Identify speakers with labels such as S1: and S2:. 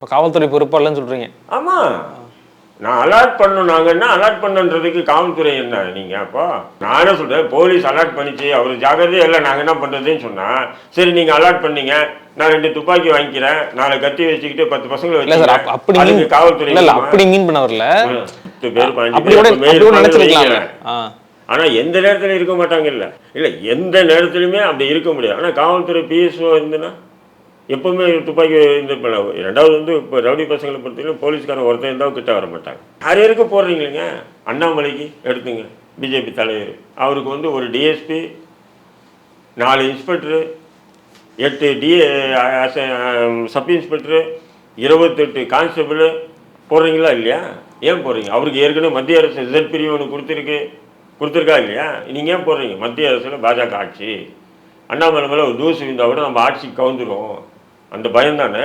S1: இப்போ காவல்துறை பொறுப்பாளன்னு சொல்கிறீங்க.
S2: ஆமாம், நான் அலர்ட் பண்ணாங்கன்னா அலர்ட் பண்ணுன்றதுக்கு காவல்துறை என்ன நீங்கள்? அப்போ நான் என்ன சொல்கிறேன், போலீஸ் அலர்ட் பண்ணிச்சு, அவர் ஜாகிரதையே இல்லை, நாங்கள் என்ன பண்ணுறதுன்னு சொன்னால், சரி நீங்கள் அலர்ட் பண்ணீங்க, நான் 2 துப்பாக்கி வாங்கிக்கிறேன், 4 கத்தி வச்சுக்கிட்டு 10 பசங்களை வச்சுக்கிறேன், அதுக்கு காவல்துறை
S1: இல்லை அப்படி மீன் பண்ண வரல.
S2: 10 பேர் 15 பேர். ஆனால் எந்த நேரத்தில் இருக்க மாட்டாங்க. இல்லை எந்த நேரத்துலையுமே அப்படி இருக்க முடியாது. ஆனால் காவல்துறை பிஎஸ்ஓ இருந்துன்னா எப்பவுமே துப்பாக்கி இந்த ரெண்டாவது வந்து இப்போ ரவுடி பசங்களை பொறுத்தவரைக்கும் போலீஸ்காரன் ஒருத்தர் இருந்தால் கிட்ட வர மாட்டாங்க. யாரையாருக்கு போடுறீங்களேங்க, அண்ணாமலைக்கு எடுத்துங்க, பிஜேபி தலைவர், அவருக்கு வந்து ஒரு DSP, 4 inspector, 8 sub inspector, 28 constable போடுறீங்களா இல்லையா? ஏன் போடுறீங்க? அவருக்கு ஏற்கனவே மத்திய அரசு Z பிரிவு ஒன்று கொடுத்துருக்கா இல்லையா? நீங்கள் ஏன் போடுறீங்க? மத்திய அரசில் பாஜக ஆட்சி, அண்ணாமலை மேலே ஒரு தூசு விழுந்தால் கூட நம்ம ஆட்சிக்கு கவுந்துடும், அந்த பயம் தானே.